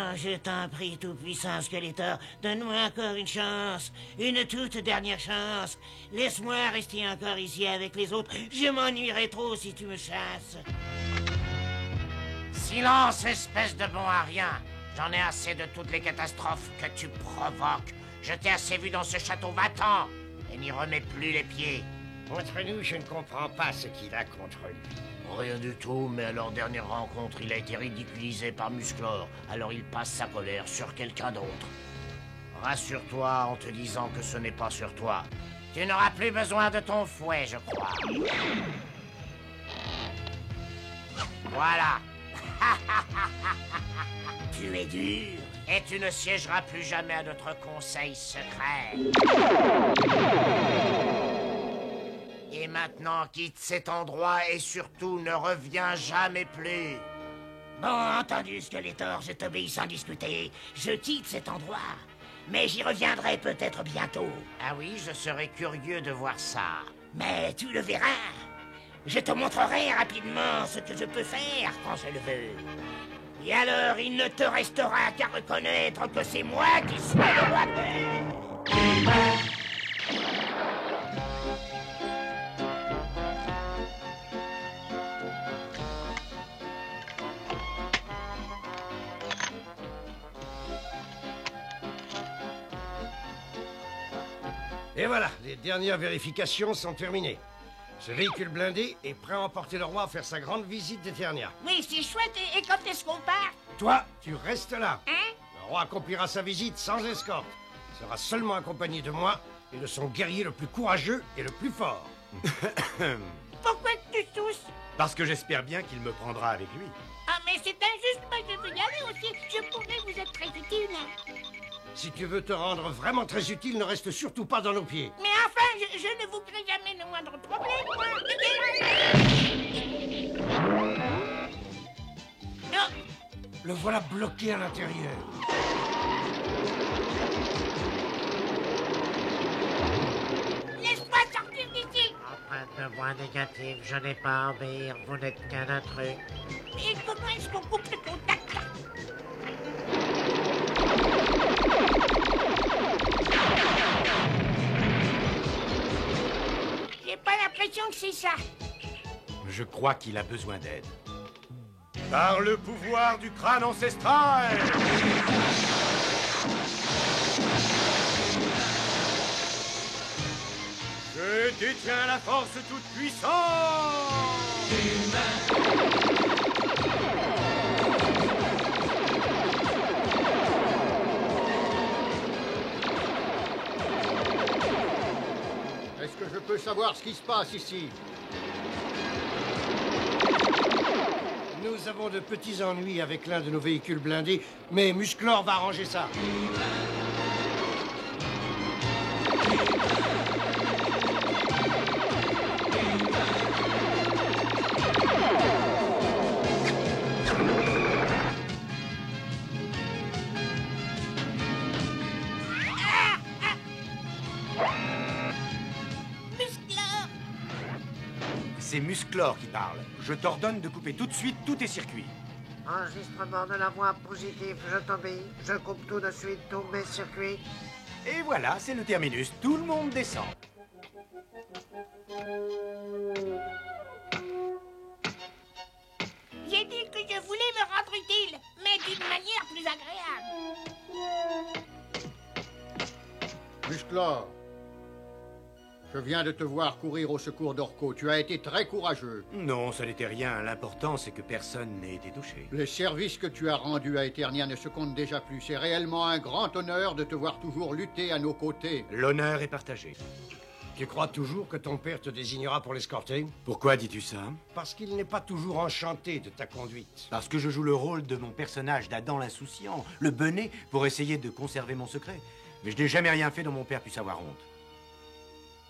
Oh, je t'en prie, tout-puissant Skeletor, donne-moi encore une chance. Une toute dernière chance. Laisse-moi rester encore ici avec les autres. Je m'ennuierai trop si tu me chasses. Silence, espèce de bon à rien. J'en ai assez de toutes les catastrophes que tu provoques. Je t'ai assez vu dans ce château, va-t'en et n'y remets plus les pieds. Entre nous, je ne comprends pas ce qu'il a contre lui. Rien du tout, mais à leur dernière rencontre, il a été ridiculisé par Musclor, alors il passe sa colère sur quelqu'un d'autre. Rassure-toi en te disant que ce n'est pas sur toi. Tu n'auras plus besoin de ton fouet, je crois. Voilà. Tu es dur. Et tu ne siégeras plus jamais à notre conseil secret. Et maintenant, quitte cet endroit et surtout ne reviens jamais plus. Bon, entendu, Skeletor, je t'obéis sans discuter. Je quitte cet endroit. Mais j'y reviendrai peut-être bientôt. Ah oui, je serais curieux de voir ça. Mais tu le verras. Je te montrerai rapidement ce que je peux faire quand je le veux. Et alors, il ne te restera qu'à reconnaître que c'est moi qui suis le roi de... Et voilà, les dernières vérifications sont terminées. Ce véhicule blindé est prêt à emporter le roi à faire sa grande visite d'Eternia. Oui, c'est chouette, et quand est-ce qu'on part? Toi, tu restes là. Hein? Le roi accomplira sa visite sans escorte. Il sera seulement accompagné de moi et de son guerrier le plus courageux et le plus fort. Pourquoi tu tousses? Parce que j'espère bien qu'il me prendra avec lui. Ah, mais c'est injuste, moi je veux y aller aussi. Je pourrais vous être très utile. Si tu veux te rendre vraiment très utile, ne reste surtout pas dans nos pieds. Mais enfin, je ne vous crée jamais le moindre problème, moi. Non. Le voilà bloqué à l'intérieur. Laisse-moi sortir d'ici. Empreinte de voix négative, je n'ai pas à obéir, vous n'êtes qu'un intrus. Et comment est-ce qu'on coupe le contact? J'ai pas l'impression que c'est ça. Je crois qu'il a besoin d'aide. Par le pouvoir du crâne ancestral! Je détiens la force toute puissante! Est-ce que je peux savoir ce qui se passe ici? Nous avons de petits ennuis avec l'un de nos véhicules blindés, mais Musclor va arranger ça. Musclor. C'est Musclor qui parle. Je t'ordonne de couper tout de suite tous tes circuits. Enregistrement de la voix positive, je t'obéis. Je coupe tout de suite tous mes circuits. Et voilà, c'est le terminus. Tout le monde descend. J'ai dit que je voulais me rendre utile, mais d'une manière plus agréable. Musclor, je viens de te voir courir au secours d'Orko. Tu as été très courageux. Non, ça n'était rien. L'important, c'est que personne n'ait été touché. Les services que tu as rendus à Eternia ne se comptent déjà plus. C'est réellement un grand honneur de te voir toujours lutter à nos côtés. L'honneur est partagé. Tu crois toujours que ton père te désignera pour l'escorter? Pourquoi dis-tu ça? Parce qu'il n'est pas toujours enchanté de ta conduite. Parce que je joue le rôle de mon personnage d'Adam l'insouciant, le benet, pour essayer de conserver mon secret. Mais je n'ai jamais rien fait dont mon père puisse avoir honte.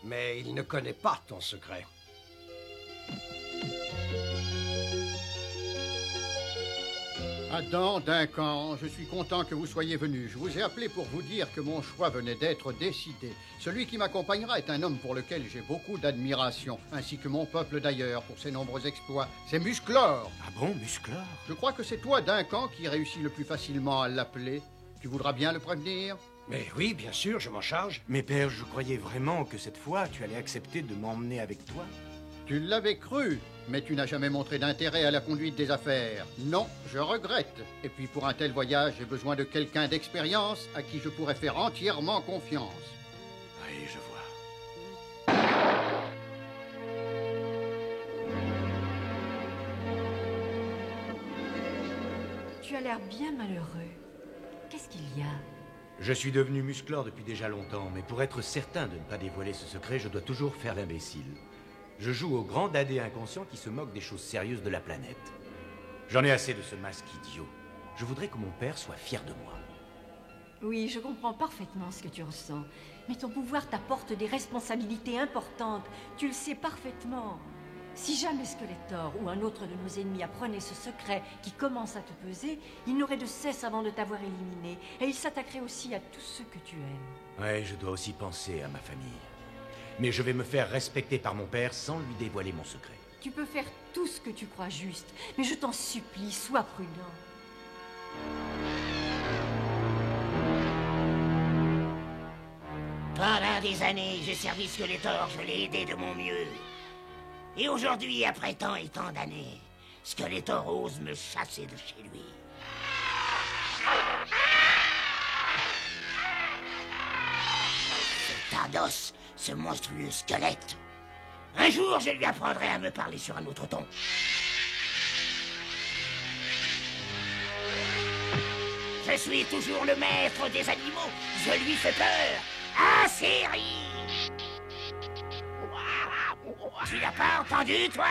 Mais il ne connaît pas ton secret. Adam, Duncan, je suis content que vous soyez venu. Je vous ai appelé pour vous dire que mon choix venait d'être décidé. Celui qui m'accompagnera est un homme pour lequel j'ai beaucoup d'admiration, ainsi que mon peuple d'ailleurs, pour ses nombreux exploits. C'est Musclor. Ah bon, Musclor? Je crois que c'est toi, Duncan, qui réussit le plus facilement à l'appeler. Tu voudras bien le prévenir? Mais oui, bien sûr, je m'en charge. Mais père, je croyais vraiment que cette fois, tu allais accepter de m'emmener avec toi. Tu l'avais cru, mais tu n'as jamais montré d'intérêt à la conduite des affaires. Non, je regrette. Et puis pour un tel voyage, j'ai besoin de quelqu'un d'expérience à qui je pourrais faire entièrement confiance. Oui, je vois. Tu as l'air bien malheureux. Qu'est-ce qu'il y a? Je suis devenu Musclor depuis déjà longtemps, mais pour être certain de ne pas dévoiler ce secret, je dois toujours faire l'imbécile. Je joue au grand dadé inconscient qui se moque des choses sérieuses de la planète. J'en ai assez de ce masque idiot. Je voudrais que mon père soit fier de moi. Oui, je comprends parfaitement ce que tu ressens. Mais ton pouvoir t'apporte des responsabilités importantes. Tu le sais parfaitement. Si jamais Skeletor ou un autre de nos ennemis apprenait ce secret qui commence à te peser, il n'aurait de cesse avant de t'avoir éliminé. Et il s'attaquerait aussi à tous ceux que tu aimes. Ouais, je dois aussi penser à ma famille. Mais je vais me faire respecter par mon père sans lui dévoiler mon secret. Tu peux faire tout ce que tu crois juste, mais je t'en supplie, sois prudent. Pendant des années, j'ai servi Skeletor, je l'ai aidé de mon mieux. Et aujourd'hui, après tant et tant d'années, Skeletor ose me chasser de chez lui. Ce tas d'os, ce monstrueux squelette. Un jour, je lui apprendrai à me parler sur un autre ton. Je suis toujours le maître des animaux. Je lui fais peur. Ah, série! Tu n'as pas entendu, toi?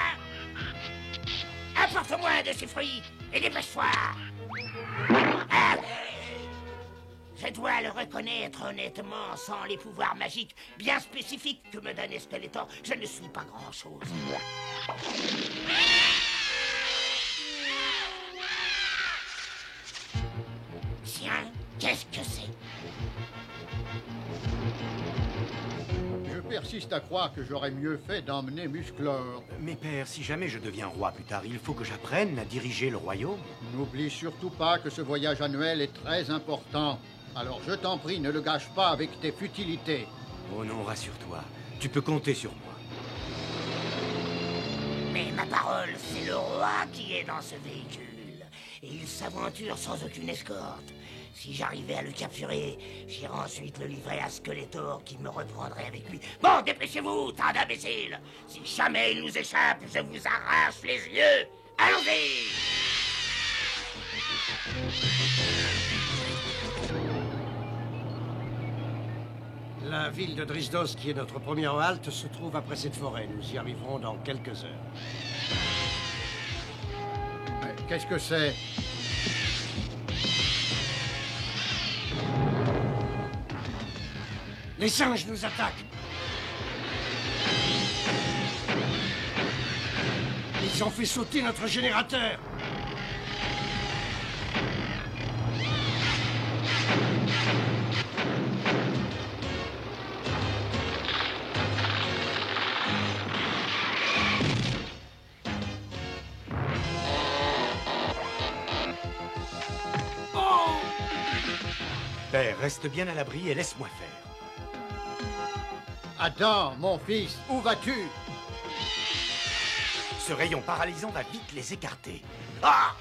Apporte-moi un de ces fruits et dépêche-toi. Ah, je dois le reconnaître honnêtement, sans les pouvoirs magiques bien spécifiques que me donne Skeletor, je ne suis pas grand-chose. Tiens, qu'est-ce que c'est? Je persiste à croire que j'aurais mieux fait d'emmener Musclor. Mais père, si jamais je deviens roi plus tard, il faut que j'apprenne à diriger le royaume. N'oublie surtout pas que ce voyage annuel est très important. Alors je t'en prie, ne le gâche pas avec tes futilités. Oh non, rassure-toi. Tu peux compter sur moi. Mais ma parole, c'est le roi qui est dans ce véhicule. Et il s'aventure sans aucune escorte. Si j'arrivais à le capturer, j'irais ensuite le livrer à Skeletor qui me reprendrait avec lui. Bon, dépêchez-vous, tant d'imbéciles! Si jamais il nous échappe, je vous arrache les yeux! Allons-y! La ville de Drisdos, qui est notre première halte, se trouve après cette forêt. Nous y arriverons dans quelques heures. Qu'est-ce que c'est? Les singes nous attaquent. Ils ont fait sauter notre générateur. Père, reste bien à l'abri et laisse-moi faire. Adam, mon fils, où vas-tu? Ce rayon paralysant va vite les écarter. Ah!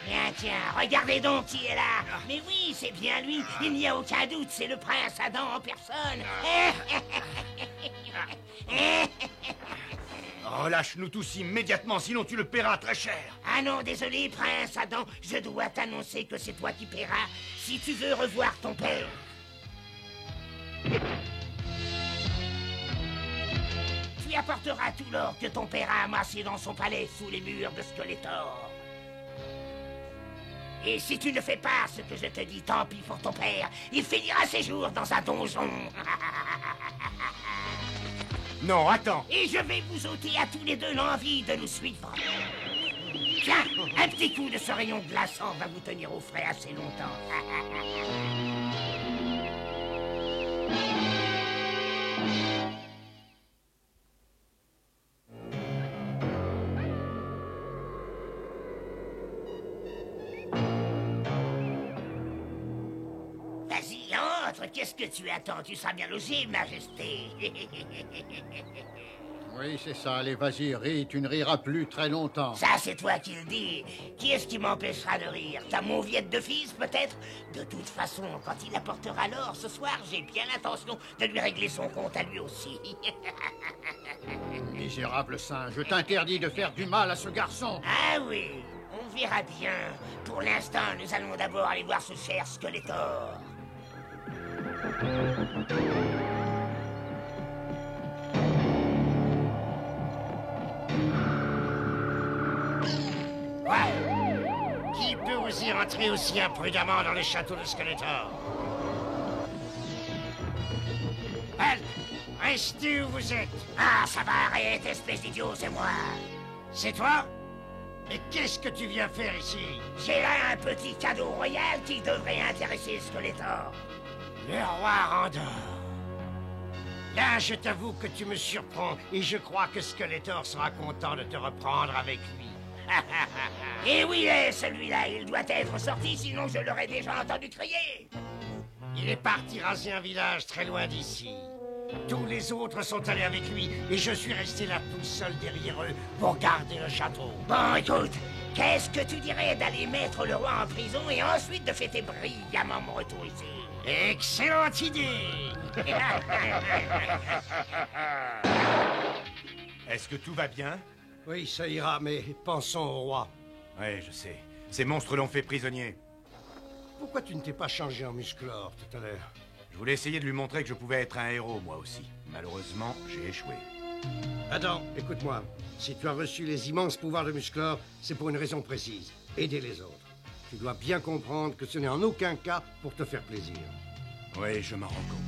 Tiens, tiens, regardez donc qui est là. Mais oui, c'est bien lui. Il n'y a aucun doute, c'est le prince Adam en personne. Relâche-nous tous immédiatement, sinon tu le paieras très cher. Ah non, désolé, prince Adam. Je dois t'annoncer que c'est toi qui paieras si tu veux revoir ton père. Tu apporteras tout l'or que ton père a amassé dans son palais sous les murs de Skeletor. Et si tu ne fais pas ce que je te dis, tant pis pour ton père. Il finira ses jours dans un donjon. Non, attends. Et je vais vous ôter à tous les deux l'envie de nous suivre. Tiens, un petit coup de ce rayon glaçant va vous tenir au frais assez longtemps. Vas-y, entre, qu'est-ce que tu attends? Tu seras bien logé, Majesté. Oui, c'est ça. Allez, vas-y, ris. Tu ne riras plus très longtemps. Ça, c'est toi qui le dis. Qui est-ce qui m'empêchera de rire? Ta mauviette de fils, peut-être? De toute façon, quand il apportera l'or ce soir, j'ai bien l'intention de lui régler son compte à lui aussi. Misérable singe, je t'interdis de faire du mal à ce garçon. Ah oui, on verra bien. Pour l'instant, nous allons d'abord aller voir ce cher Skeletor. Ouais. Qui peut oser entrer aussi imprudemment dans le château de Skeletor? Halt! Restez où vous êtes! Ah, ça va, arrête, espèce d'idiot, c'est moi. C'est toi? Mais qu'est-ce que tu viens faire ici? J'ai là un petit cadeau royal qui devrait intéresser Skeletor. Le roi Randor. Là, je t'avoue que tu me surprends, et je crois que Skeletor sera content de te reprendre avec lui. Et où il est, celui-là? Il doit être sorti, sinon je l'aurais déjà entendu crier. Il est parti raser un village très loin d'ici. Tous les autres sont allés avec lui, et je suis resté là tout seul derrière eux pour garder le château. Bon, écoute, qu'est-ce que tu dirais d'aller mettre le roi en prison et ensuite de fêter brillamment mon retour ici? Excellente idée! Est-ce que tout va bien? Oui, ça ira, mais pensons au roi. Oui, je sais. Ces monstres l'ont fait prisonnier. Pourquoi tu ne t'es pas changé en Musclor tout à l'heure? Je voulais essayer de lui montrer que je pouvais être un héros, moi aussi. Malheureusement, j'ai échoué. Attends, écoute-moi. Si tu as reçu les immenses pouvoirs de Musclor, c'est pour une raison précise. Aider les autres. Tu dois bien comprendre que ce n'est en aucun cas pour te faire plaisir. Oui, je m'en rends compte.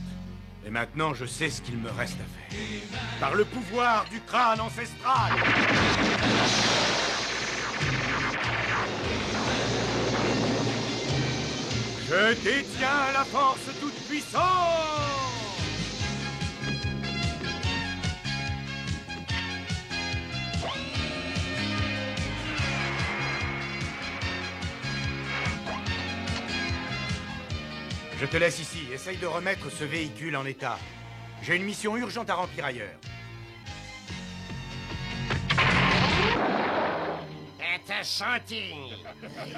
Et maintenant, je sais ce qu'il me reste à faire. Par le pouvoir du crâne ancestral! Je détiens la force toute puissante! Je te laisse ici. Essaye de remettre ce véhicule en état. J'ai une mission urgente à remplir ailleurs. Ta santé!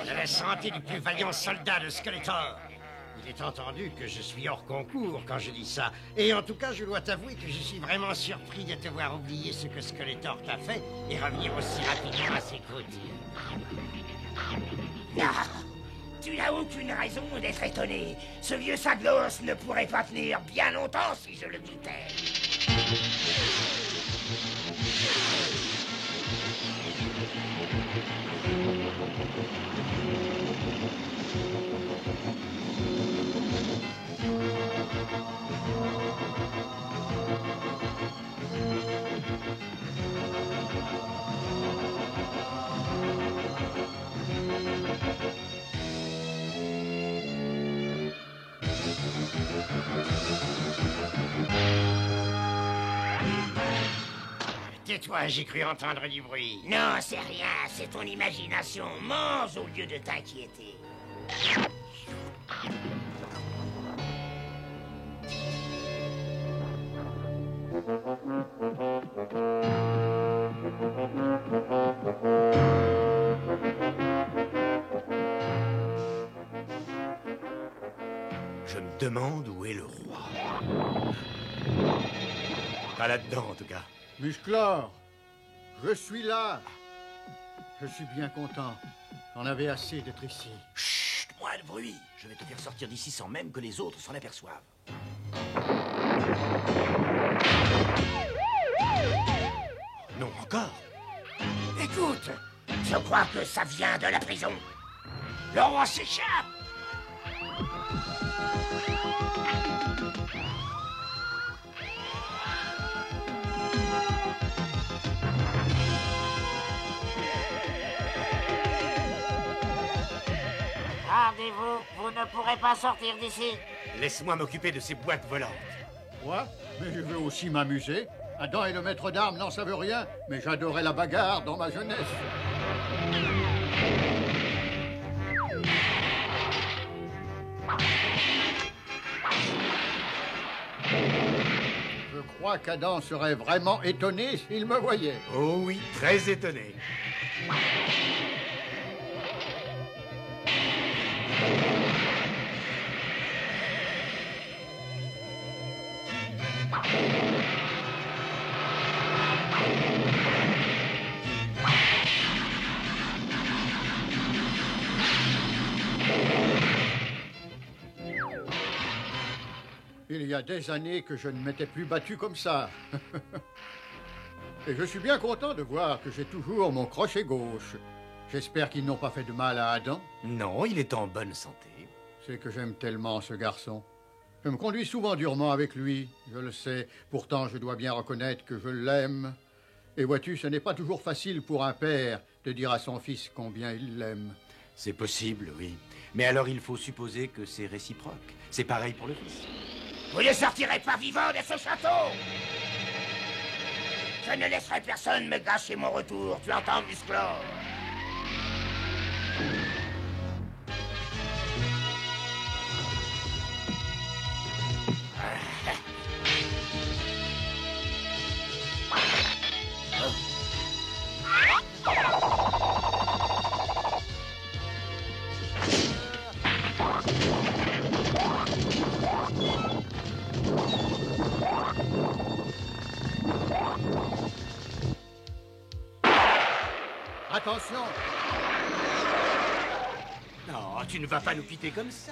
La santé du plus vaillant soldat de Skeletor! Il est entendu que je suis hors concours quand je dis ça. Et en tout cas, je dois t'avouer que je suis vraiment surpris de te voir oublier ce que Skeletor t'a fait et revenir aussi rapidement à ses côtés. Ah, tu n'as aucune raison d'être étonné. Ce vieux Saglos ne pourrait pas tenir bien longtemps si je le doutais. Tais-toi, j'ai cru entendre du bruit. Non, c'est rien, c'est ton imagination. Mange au lieu de t'inquiéter. Je me demande où est le roi. Pas là-dedans, en tout cas. Musclor, je suis là. Je suis bien content. J'en avais assez d'être ici. Chut, moins de bruit. Je vais te faire sortir d'ici sans même que les autres s'en aperçoivent. Non, encore. Écoute, je crois que ça vient de la prison. Le roi s'échappe. vous ne pourrez pas sortir d'ici. Laisse-moi m'occuper de ces boîtes volantes. Quoi? Mais je veux aussi m'amuser. Adam et le maître d'armes n'en savent rien, mais j'adorais la bagarre dans ma jeunesse. Je crois qu'Adam serait vraiment étonné s'il me voyait. Oh oui, très étonné. Il y a des années que je ne m'étais plus battu comme ça. Et je suis bien content de voir que j'ai toujours mon crochet gauche. J'espère qu'ils n'ont pas fait de mal à Adam. Non, il est en bonne santé. C'est que j'aime tellement ce garçon. Je me conduis souvent durement avec lui, je le sais. Pourtant, je dois bien reconnaître que je l'aime. Et vois-tu, ce n'est pas toujours facile pour un père de dire à son fils combien il l'aime. C'est possible, oui. Mais alors il faut supposer que c'est réciproque. C'est pareil pour le fils. Vous ne sortirez pas vivant de ce château. Je ne laisserai personne me gâcher mon retour, tu entends, Musclor? Attention! Non, tu ne vas pas nous quitter comme ça.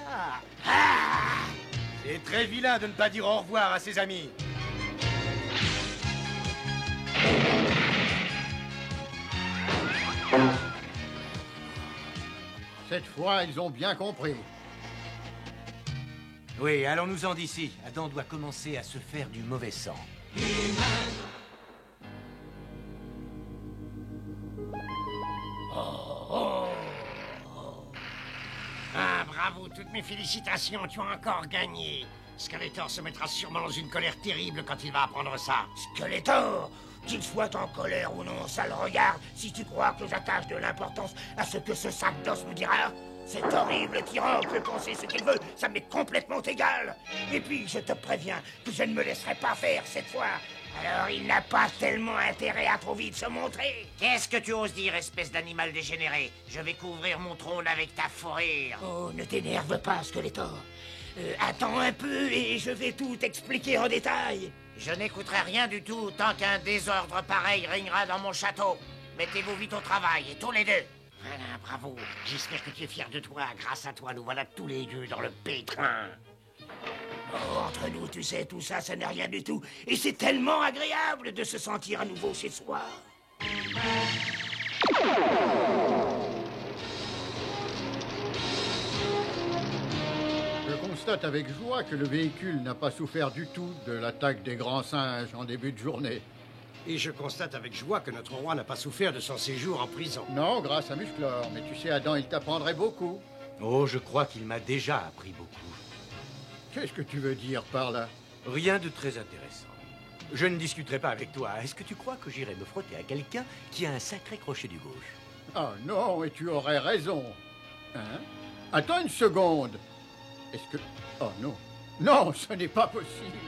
C'est très vilain de ne pas dire au revoir à ses amis. Cette fois, ils ont bien compris. Oui, allons-nous-en d'ici. Adam doit commencer à se faire du mauvais sang. Ah, bravo, toutes mes félicitations, tu as encore gagné. Skeletor se mettra sûrement dans une colère terrible quand il va apprendre ça. Skeletor, qu'il soit en colère ou non, ça le regarde. Si tu crois que j'attache de l'importance à ce que ce sac d'os me dira, cet horrible tyran peut penser ce qu'il veut, ça m'est complètement égal. Et puis, je te préviens que je ne me laisserai pas faire cette fois. Alors, il n'a pas tellement intérêt à trop vite se montrer. Qu'est-ce que tu oses dire, espèce d'animal dégénéré? Je vais couvrir mon trône avec ta fourrure. Oh, ne t'énerve pas, Skeletor. Attends un peu et je vais tout expliquer en détail. Je n'écouterai rien du tout tant qu'un désordre pareil régnera dans mon château. Mettez-vous vite au travail, et tous les deux. Voilà, bravo. J'espère que tu es fier de toi. Grâce à toi, nous voilà tous les deux dans le pétrin. Oh, entre nous, tu sais, tout ça, ça n'est rien du tout. Et c'est tellement agréable de se sentir à nouveau chez soi. Je constate avec joie que le véhicule n'a pas souffert du tout de l'attaque des grands singes en début de journée. Et je constate avec joie que notre roi n'a pas souffert de son séjour en prison. Non, grâce à Musclor. Mais tu sais, Adam, il t'apprendrait beaucoup. Oh, je crois qu'il m'a déjà appris beaucoup. Qu'est-ce que tu veux dire par là? Rien de très intéressant. Je ne discuterai pas avec toi. Est-ce que tu crois que j'irai me frotter à quelqu'un qui a un sacré crochet du gauche? Ah non, et tu aurais raison. Hein? Attends une seconde. Est-ce que... Oh non. Non, ce n'est pas possible.